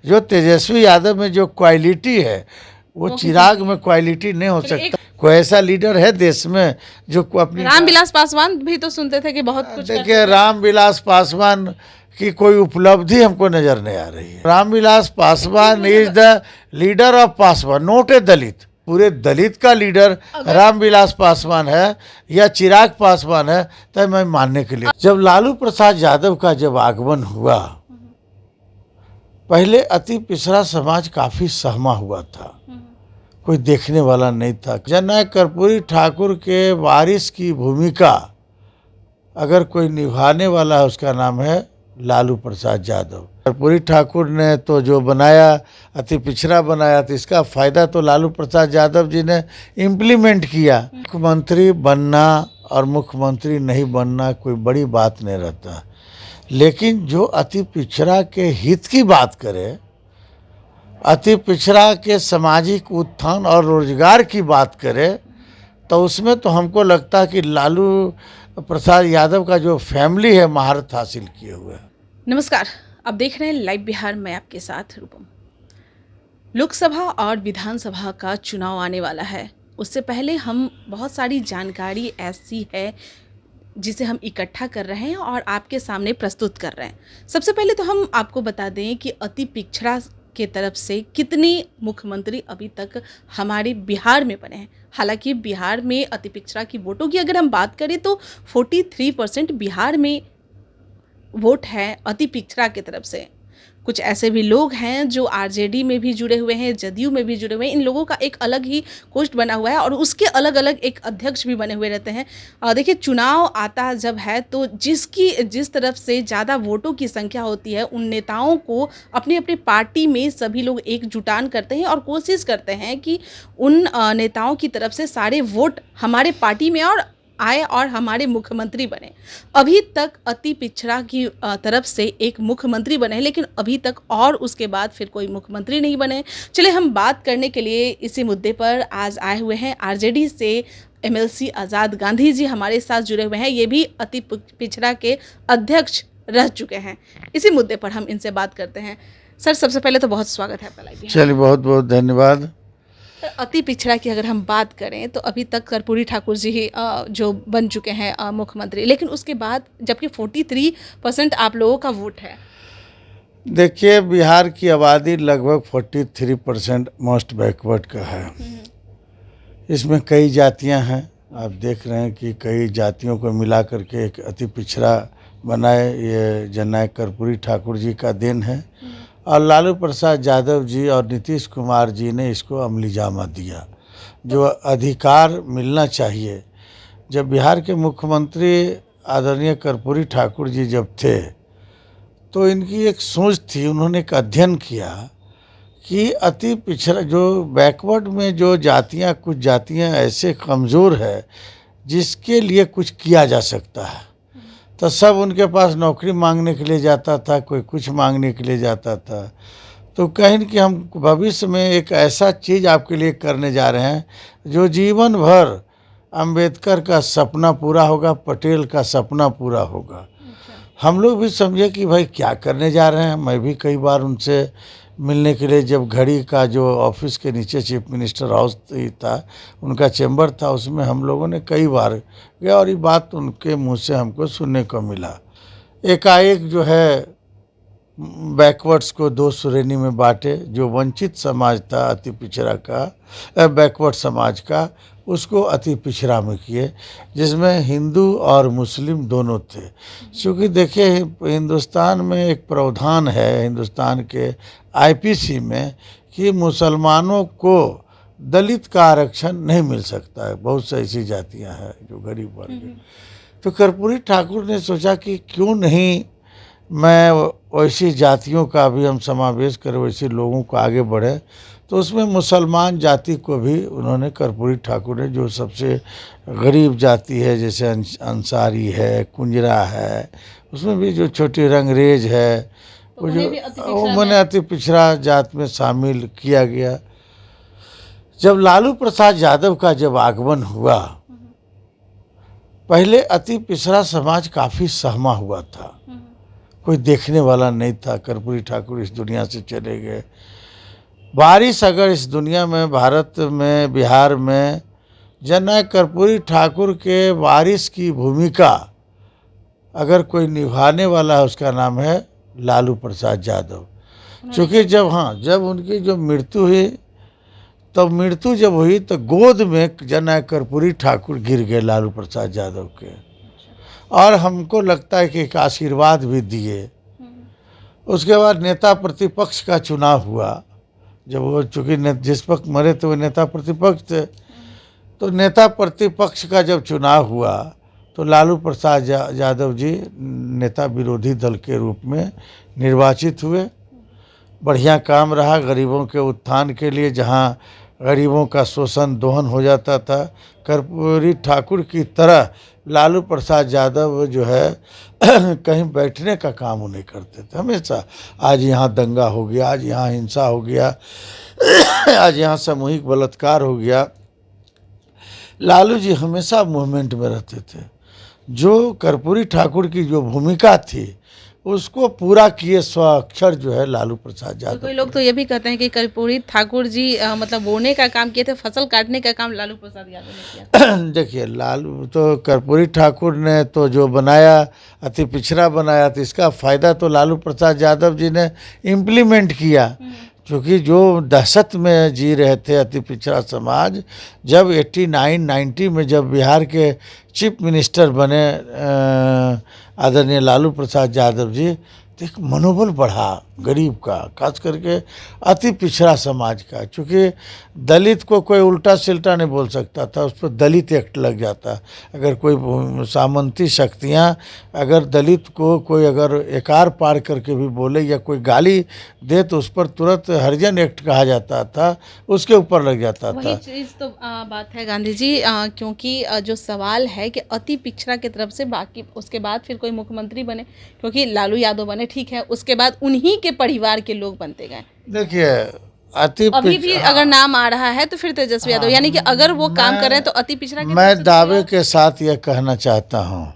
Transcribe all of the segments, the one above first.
जो तेजस्वी यादव में जो क्वालिटी है वो चिराग में क्वालिटी नहीं हो सकता। कोई ऐसा लीडर है देश में जो अपनी रामविलास पासवान भी तो सुनते थे कि बहुत कुछ देखिए, रामविलास पासवान की कोई उपलब्धि हमको नजर नहीं आ रही है। Ramvilas Paswan is the leader of Paswan, not a Dalit. पूरे दलित का लीडर रामविलास पासवान है या चिराग पासवान है तो मैं मानने के लिए। जब लालू प्रसाद यादव का जब आगमन हुआ, पहले अति पिछड़ा समाज काफी सहमा हुआ था, कोई देखने वाला नहीं था। जननायक कर्पूरी ठाकुर के वारिस की भूमिका अगर कोई निभाने वाला है उसका नाम है लालू प्रसाद यादव। कर्पूरी ठाकुर ने तो जो बनाया, अति पिछड़ा बनाया, तो इसका फायदा तो लालू प्रसाद यादव जी ने इम्प्लीमेंट किया। मुख्यमंत्री बनना और मुख्यमंत्री नहीं बनना कोई बड़ी बात नहीं रहता, लेकिन जो अति पिछड़ा के हित की बात करे, अति पिछड़ा के सामाजिक उत्थान और रोजगार की बात करे, तो उसमें तो हमको लगता है कि लालू प्रसाद यादव का जो फैमिली है महारत हासिल किए हुए है। नमस्कार, आप देख रहे हैं लाइव बिहार में आपके साथ रूपम। लोकसभा और विधानसभा का चुनाव आने वाला है। उससे पहले हम बहुत सारी जानकारी ऐसी है जिसे हम इकट्ठा कर रहे हैं और आपके सामने प्रस्तुत कर रहे हैं। सबसे पहले तो हम आपको बता दें कि अति पिछड़ा के तरफ से कितने मुख्यमंत्री अभी तक हमारे बिहार में बने हैं। हालांकि बिहार में अति पिछड़ा की वोटों की अगर हम बात करें तो 43% बिहार में वोट है अति पिछड़ा की तरफ से। कुछ ऐसे भी लोग हैं जो आरजेडी में भी जुड़े हुए हैं, जदयू में भी जुड़े हुए हैं। इन लोगों का एक अलग ही कोष्ठ बना हुआ है और उसके अलग अलग एक अध्यक्ष भी बने हुए रहते हैं। देखिए, चुनाव आता जब है तो जिस तरफ से ज़्यादा वोटों की संख्या होती है, उन नेताओं को अपनी अपनी पार्टी में सभी लोग एकजुटान करते हैं और कोशिश करते हैं कि उन नेताओं की तरफ से सारे वोट हमारे पार्टी में और आए और हमारे मुख्यमंत्री बने। अभी तक अति पिछड़ा की तरफ से एक मुख्यमंत्री बने, लेकिन अभी तक और उसके बाद फिर कोई मुख्यमंत्री नहीं बने। चलिए, हम बात करने के लिए इसी मुद्दे पर आज आए हुए हैं। आरजेडी से एमएलसी आज़ाद गांधी जी हमारे साथ जुड़े हुए हैं। ये भी अति पिछड़ा के अध्यक्ष रह चुके हैं। इसी मुद्दे पर हम इनसे बात करते हैं। सर, सबसे पहले तो बहुत स्वागत है आपका लाइव में। चलिए, बहुत बहुत धन्यवाद। अति पिछड़ा की अगर हम बात करें तो अभी तक कर्पूरी ठाकुर जी ही जो बन चुके हैं मुख्यमंत्री, लेकिन उसके बाद जबकि 43% आप लोगों का वोट है। देखिए, बिहार की आबादी लगभग 43% मोस्ट बैकवर्ड का है। इसमें कई जातियां हैं। आप देख रहे हैं कि कई जातियों को मिला करके एक अति पिछड़ा बनाए, ये जननायक कर्पूरी ठाकुर जी का देन है और लालू प्रसाद यादव जी और नीतीश कुमार जी ने इसको अमली जामा दिया, जो अधिकार मिलना चाहिए। जब बिहार के मुख्यमंत्री आदरणीय कर्पूरी ठाकुर जी जब थे तो इनकी एक सोच थी, उन्होंने एक अध्ययन किया कि अति पिछड़ा जो बैकवर्ड में जो जातियां, कुछ जातियां ऐसे कमज़ोर है जिसके लिए कुछ किया जा सकता है, तो सब उनके पास नौकरी मांगने के लिए जाता था, कोई कुछ मांगने के लिए जाता था। तो कहीं कि हम भविष्य में एक ऐसा चीज़ आपके लिए करने जा रहे हैं जो जीवन भर अंबेडकर का सपना पूरा होगा, पटेल का सपना पूरा होगा। हम लोग भी समझे कि भाई क्या करने जा रहे हैं। मैं भी कई बार उनसे मिलने के लिए, जब घड़ी का जो ऑफिस के नीचे चीफ मिनिस्टर हाउस था, उनका चैम्बर था, उसमें हम लोगों ने कई बार गया और ये बात उनके मुंह से हमको सुनने को मिला। एकाएक जो है बैकवर्ड्स को दो श्रेणी में बांटे। जो वंचित समाज था अति पिछड़ा का, बैकवर्ड समाज का, उसको अति पिछड़ा में किए, जिसमें हिंदू और मुस्लिम दोनों थे। क्योंकि देखिए, हिंदुस्तान में एक प्रावधान है, हिंदुस्तान के आईपीसी में, कि मुसलमानों को दलित का आरक्षण नहीं मिल सकता है। बहुत सी ऐसी जातियां हैं जो गरीब वर्ग हैं। तो कर्पूरी ठाकुर ने सोचा कि क्यों नहीं मैं वैसी जातियों का भी हम समावेश करें, वैसे लोगों को आगे बढ़े। तो उसमें मुसलमान जाति को भी उन्होंने, कर्पूरी ठाकुर ने, जो सबसे गरीब जाति है जैसे अंसारी है, कुंजरा है, उसमें भी जो छोटी रंगरेज है, वो जो मैंने अति पिछड़ा जात में शामिल किया गया। जब लालू प्रसाद यादव का जब आगमन हुआ, पहले अति पिछड़ा समाज काफ़ी सहमा हुआ था, कोई देखने वाला नहीं था। कर्पूरी ठाकुर इस दुनिया से चले गए। बारिश अगर इस दुनिया में, भारत में, बिहार में जननायक कर्पूरी ठाकुर के वारिस की भूमिका अगर कोई निभाने वाला है, उसका नाम है लालू प्रसाद यादव। क्योंकि जब उनकी जो मृत्यु हुई, तो मृत्यु जब हुई तो गोद में जननायक कर्पूरी ठाकुर गिर गए लालू प्रसाद यादव के, और हमको लगता है कि एक आशीर्वाद भी दिए। उसके बाद नेता प्रतिपक्ष का चुनाव हुआ। जब वो, चूँकि जिस वक्त मरे तो वो नेता प्रतिपक्ष थे, तो नेता प्रतिपक्ष का जब चुनाव हुआ तो लालू प्रसाद यादव जी नेता विरोधी दल के रूप में निर्वाचित हुए। बढ़िया काम रहा गरीबों के उत्थान के लिए। जहाँ गरीबों का शोषण दोहन हो जाता था, कर्पूरी ठाकुर की तरह लालू प्रसाद यादव जो है कहीं बैठने का काम वो नहीं करते थे। हमेशा आज यहाँ दंगा हो गया, आज यहाँ हिंसा हो गया, आज यहाँ सामूहिक बलात्कार हो गया, लालू जी हमेशा मूवमेंट में रहते थे। जो कर्पूरी ठाकुर की जो भूमिका थी उसको पूरा किए स्वाक्षर जो है लालू प्रसाद यादव। कोई लोग तो ये भी कहते हैं कि कर्पूरी ठाकुर जी मतलब बोने का काम किए थे, फसल काटने का काम लालू प्रसाद यादव ने किया। देखिए, लालू तो कर्पूरी ठाकुर ने तो जो बनाया, अति पिछड़ा बनाया, तो इसका फ़ायदा तो लालू प्रसाद यादव जी ने इम्प्लीमेंट किया। क्योंकि जो दहशत में जी रहे थे अति पिछड़ा समाज, जब 89-90 में जब बिहार के चीफ मिनिस्टर बने आदरणीय लालू प्रसाद यादव जी, तो एक मनोबल बढ़ा गरीब का, खास करके अति पिछड़ा समाज का। क्योंकि दलित को कोई उल्टा सिल्टा नहीं बोल सकता था, उस पर दलित एक्ट लग जाता। अगर कोई सामंती शक्तियाँ अगर दलित को कोई अगर एकार पार करके भी बोले या कोई गाली दे तो उस पर तुरंत हरिजन एक्ट कहा जाता था, उसके ऊपर लग जाता था। वही चीज़ तो बात है गांधी जी, क्योंकि जो सवाल है कि अति पिछड़ा की तरफ से बाकी उसके बाद फिर कोई मुख्यमंत्री बने, क्योंकि लालू यादव बने, ठीक है, उसके बाद उन्हीं के परिवार के लोग बनते गए। देखिए, अभी भी अगर नाम आ रहा है तो फिर तेजस्वी यादव, यानी कि अगर वो काम कर रहे हैं तो अति पिछड़ा के मैं दावे के साथ यह कहना चाहता हूँ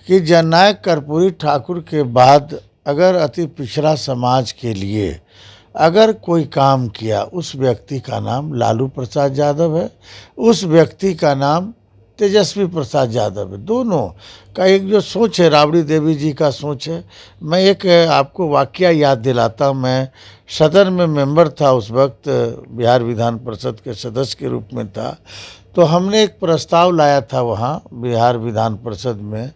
कि जननायक कर्पूरी ठाकुर के बाद अगर अति पिछड़ा समाज के लिए अगर कोई काम किया, उस व्यक्ति का नाम लालू प्रसाद यादव है, उस व्यक्ति का नाम तेजस्वी प्रसाद यादव है। दोनों का एक जो सोच है, राबड़ी देवी जी का सोच है। मैं एक आपको वाकया याद दिलाता हूँ। मैं सदन में मेंबर था, उस वक्त बिहार विधान परिषद के सदस्य के रूप में था। तो हमने एक प्रस्ताव लाया था वहाँ बिहार विधान परिषद में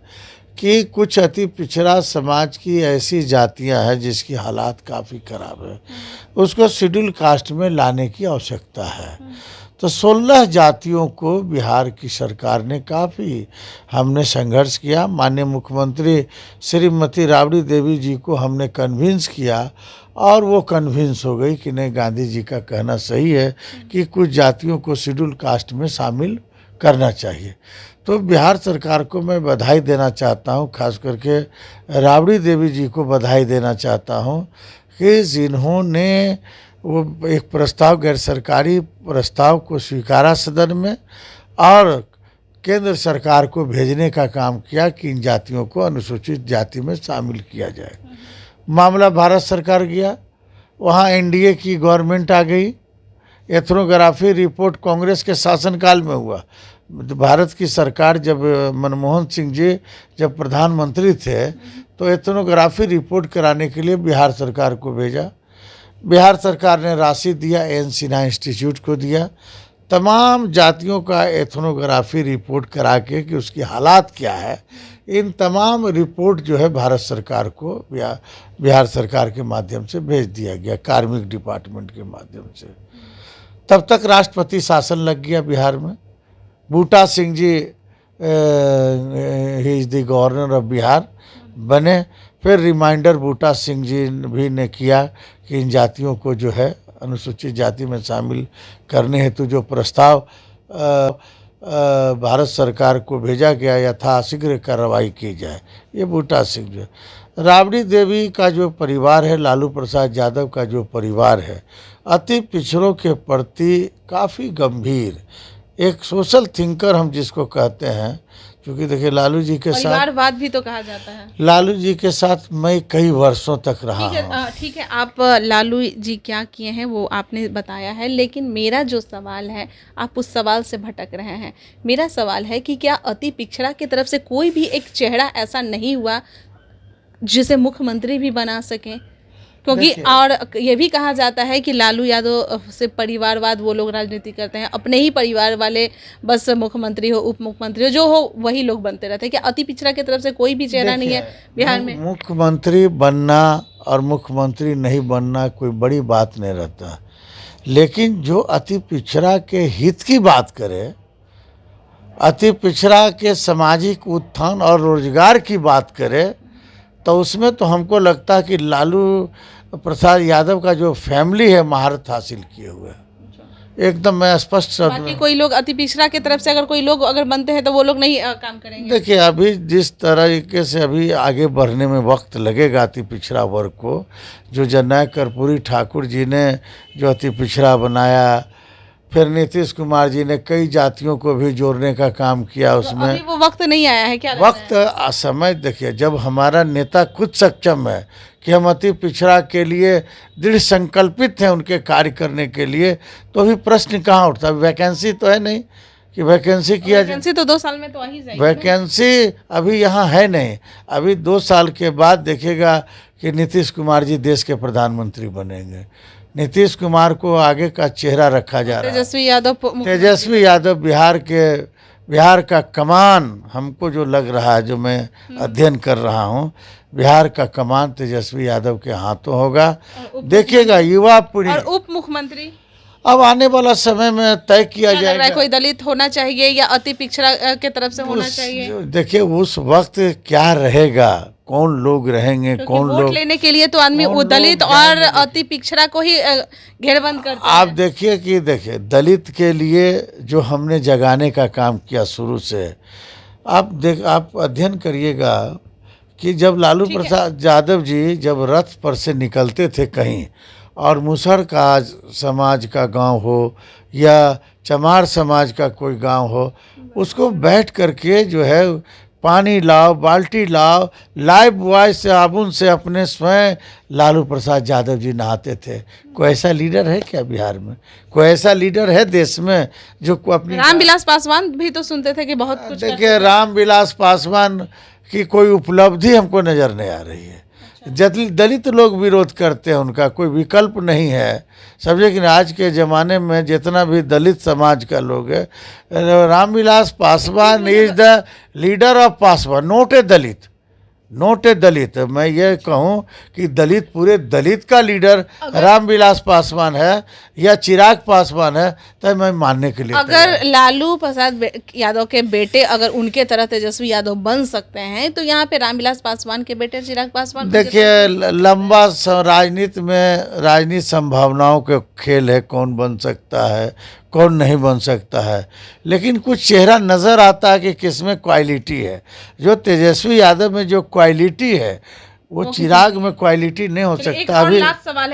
कि कुछ अति पिछड़ा समाज की ऐसी जातियां हैं जिसकी हालात काफ़ी ख़राब है, उसको शेड्यूल कास्ट में लाने की आवश्यकता है। तो 16 जातियों को बिहार की सरकार ने काफ़ी हमने संघर्ष किया। माननीय मुख्यमंत्री श्रीमती राबड़ी देवी जी को हमने कन्विंस किया और वो कन्विंस हो गई कि नहीं, गांधी जी का कहना सही है कि कुछ जातियों को शेड्यूल कास्ट में शामिल करना चाहिए। तो बिहार सरकार को मैं बधाई देना चाहता हूँ, खास करके राबड़ी देवी जी को बधाई देना चाहता हूँ कि जिन्होंने वो एक प्रस्ताव, गैर सरकारी प्रस्ताव को स्वीकारा सदन में और केंद्र सरकार को भेजने का काम किया कि इन जातियों को अनुसूचित जाति में शामिल किया जाए। मामला भारत सरकार गया, वहाँ एनडीए की गवर्नमेंट आ गई। एथनोग्राफी रिपोर्ट कांग्रेस के शासनकाल में हुआ। भारत की सरकार जब मनमोहन सिंह जी जब प्रधानमंत्री थे तो एथनोग्राफी रिपोर्ट कराने के लिए बिहार सरकार को भेजा। बिहार सरकार ने राशि दिया, एन सिन्हा इंस्टीट्यूट को दिया। तमाम जातियों का एथनोग्राफी रिपोर्ट करा के कि उसकी हालात क्या है, इन तमाम रिपोर्ट जो है भारत सरकार को बिहार सरकार के माध्यम से भेज दिया गया, कार्मिक डिपार्टमेंट के माध्यम से। तब तक राष्ट्रपति शासन लग गया बिहार में। Buta Singh ji he is the governor of Bihar बने। फिर रिमाइंडर बूटा सिंह जी भी ने किया कि इन जातियों को जो है अनुसूचित जाति में शामिल करने हेतु जो प्रस्ताव भारत सरकार को भेजा गया, यथाशीघ्र कार्रवाई की जाए। ये बूटा सिंह जो, राबड़ी देवी का जो परिवार है, लालू प्रसाद यादव का जो परिवार है, अति पिछड़ों के प्रति काफ़ी गंभीर, एक सोशल थिंकर हम जिसको कहते हैं, क्योंकि देखिए लालू जी के साथ, परिवारवाद भी तो कहा जाता है। लालू जी के साथ मैं कई वर्षों तक रहा हूँ। ठीक है, आप लालू जी क्या किए हैं वो आपने बताया है, लेकिन मेरा जो सवाल है, आप उस सवाल से भटक रहे हैं। मेरा सवाल है कि क्या अति पिछड़ा की तरफ से कोई भी एक चेहरा ऐसा नहीं हुआ जिसे मुख्यमंत्री भी बना सकें? क्योंकि और ये भी कहा जाता है कि लालू यादव से परिवारवाद वो लोग राजनीति करते हैं, अपने ही परिवार वाले बस मुख्यमंत्री हो, उप मुख्यमंत्री हो, जो हो वही लोग बनते रहते हैं। क्या अति पिछड़ा की तरफ से कोई भी चेहरा नहीं है बिहार में? मुख्यमंत्री बनना और मुख्यमंत्री नहीं बनना कोई बड़ी बात नहीं रहता, लेकिन जो अति पिछड़ा के हित की बात करे, अति पिछड़ा के सामाजिक उत्थान और रोजगार की बात करे, तो उसमें तो हमको लगता है कि लालू प्रसाद यादव का जो फैमिली है महारत हासिल किए हुए है। एकदम मैं स्पष्ट शब्द बाकी में, कोई लोग अति पिछड़ा की तरफ से अगर कोई लोग अगर बनते हैं तो वो लोग नहीं काम करेंगे। देखिए अभी जिस तरीके से अभी आगे बढ़ने में वक्त लगेगा अति पिछड़ा वर्ग को, जो जननायक कर्पूरी ठाकुर जी ने जो अति पिछड़ा बनाया, फिर नीतीश कुमार जी ने कई जातियों को भी जोड़ने का काम किया, उसमें अभी वो वक्त नहीं आया है क्या? वक्त समय देखिए, जब हमारा नेता खुद सक्षम है कि हम अति पिछड़ा के लिए दृढ़ संकल्पित हैं उनके कार्य करने के लिए, तो भी प्रश्न कहाँ उठता? वैकेंसी तो है नहीं कि वैकेंसी किया जाए। वैकेंसी तो 2 साल में तो आ ही जाएगी। वैकेंसी अभी यहाँ है नहीं, अभी 2 साल के बाद देखिएगा कि नीतीश कुमार जी देश के प्रधानमंत्री बनेंगे। नीतीश कुमार को आगे का चेहरा रखा जा रहा है। तेजस्वी यादव बिहार का कमान, हमको जो लग रहा है, जो मैं अध्ययन कर रहा हूँ, बिहार का कमान तेजस्वी यादव के हाथों होगा। देखिएगा युवा पीढ़ी और उप मुख्यमंत्री अब आने वाला समय में तय किया जाएगा। कोई दलित होना चाहिए या अति पिछड़ा के तरफ से होना चाहिए? देखिए उस वक्त क्या रहेगा, कौन लोग रहेंगे, कौन वोट लोग लेने के लिए तो आदमी वो दलित और अति पिछड़ा को ही घेरबंद करते हैं। आप देखिए कि देखिए दलित के लिए जो हमने जगाने का काम किया शुरू से, आप अध्ययन करिएगा कि जब लालू प्रसाद यादव जी जब रथ पर से निकलते थे कहीं, और मुसहर का समाज का गांव हो या चमार समाज का कोई गांव हो, उसको बैठ करके जो है पानी लाओ, बाल्टी लाओ, लाइफ बॉय साबुन से अपने स्वयं लालू प्रसाद यादव जी नहाते थे। कोई ऐसा लीडर है क्या बिहार में? कोई ऐसा लीडर है देश में जो अपनी? रामविलास पासवान भी तो सुनते थे कि बहुत कुछ। देखिए रामविलास पासवान की कोई उपलब्धि हमको नज़र नहीं आ रही है। दलित लोग विरोध करते हैं, उनका कोई विकल्प नहीं है। समझे कि आज के ज़माने में जितना भी दलित समाज का लोग है, Ramvilas Paswan is the leader of Paswan, not a Dalit, not a Dalit. मैं ये कहूँ कि दलित, पूरे दलित का लीडर रामविलास पासवान है या चिराग पासवान है, तो मैं मानने के लिए अगर लालू प्रसाद यादव के बेटे अगर उनके तरह तेजस्वी यादव बन सकते हैं, तो यहाँ पे रामविलास पासवान के बेटे चिराग पासवान। देखिए लंबा राजनीति में राजनीति संभावनाओं के खेल है, कौन बन सकता है कौन नहीं बन सकता है, लेकिन कुछ चेहरा नज़र आता है कि किसमें क्वालिटी है। जो तेजस्वी यादव में जो क्वालिटी है वो चिराग में क्वालिटी नहीं हो सकता। अभी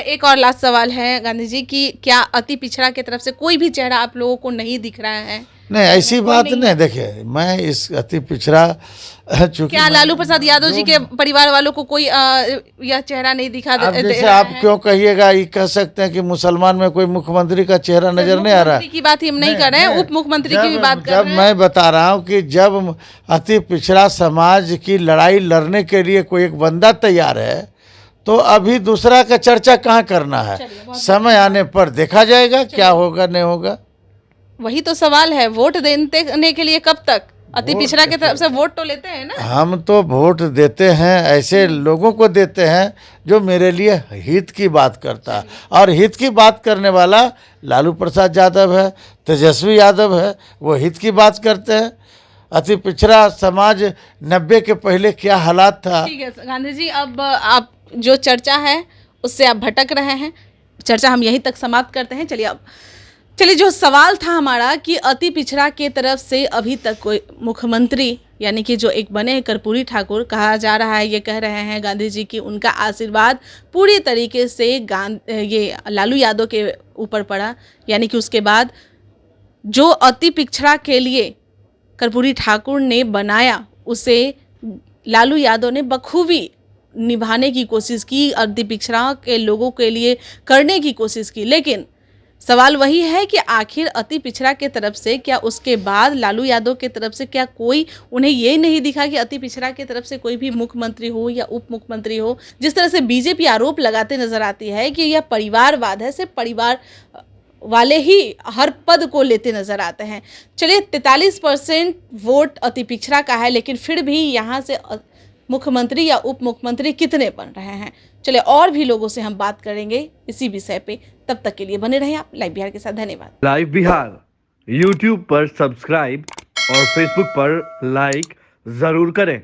एक और लास्ट सवाल है गांधी जी की, क्या अति पिछड़ा की तरफ से कोई भी चेहरा आप लोगों को नहीं दिख रहा है? नहीं, ऐसी बात नहीं। देखिए मैं इस अति पिछड़ा, क्या लालू प्रसाद यादव जी के परिवार वालों को कोई यह चेहरा नहीं दिखा जैसे आप क्यों कहिएगा, ये कह सकते हैं कि मुसलमान में कोई मुख्यमंत्री का चेहरा नजर नहीं आ रहा है। की बात हम नहीं कर रहे हैं, उप मुख्यमंत्री की भी बात कर रहे हैं। जब मैं बता रहा हूँ कि जब अति पिछड़ा समाज की लड़ाई लड़ने के लिए कोई एक बंदा तैयार है, तो अभी दूसरा का चर्चा कहाँ करना है। समय आने पर देखा जाएगा क्या होगा नहीं होगा। वही तो सवाल है, वोट देने के लिए कब तक? अति पिछड़ा की तरफ से वोट तो लेते हैं ना। हम तो वोट देते हैं, ऐसे लोगों को देते हैं जो मेरे लिए हित की बात करता है, और हित की बात करने वाला लालू प्रसाद यादव है, तेजस्वी यादव है, वो हित की बात करते हैं। अति पिछड़ा समाज 90 के पहले क्या हालात था। ठीक है गांधी जी, अब आप जो चर्चा है उससे आप भटक रहे हैं, चर्चा हम यहीं तक समाप्त करते हैं। चलिए जो सवाल था हमारा कि अति पिछड़ा के तरफ से अभी तक कोई मुख्यमंत्री यानी कि जो एक बने कर्पूरी ठाकुर कहा जा रहा है, ये कह रहे हैं गांधी जी की उनका आशीर्वाद पूरी तरीके से ये लालू यादव के ऊपर पड़ा, यानी कि उसके बाद जो अति पिछड़ा के लिए कर्पूरी ठाकुर ने बनाया उसे लालू यादव ने बखूबी निभाने की कोशिश की, अति पिछड़ा के लोगों के लिए करने की कोशिश की। लेकिन सवाल वही है कि आखिर अति पिछड़ा के तरफ से क्या उसके बाद लालू यादव के तरफ से क्या कोई उन्हें ये नहीं दिखा कि अति पिछड़ा के तरफ से कोई भी मुख्यमंत्री हो या उप मुख्यमंत्री हो। जिस तरह से बीजेपी आरोप लगाते नजर आती है कि यह परिवारवाद है, सिर्फ परिवार वाले ही हर पद को लेते नजर आते हैं। चलिए 43% वोट अति पिछड़ा का है, लेकिन फिर भी यहाँ से मुख्यमंत्री या उप मुख्यमंत्री कितने बन रहे हैं। चलिए और भी लोगों से हम बात करेंगे इसी विषय पे। तब तक के लिए बने रहें आप लाइव बिहार के साथ। धन्यवाद। लाइव बिहार यूट्यूब पर सब्सक्राइब और फेसबुक पर लाइक जरूर करें।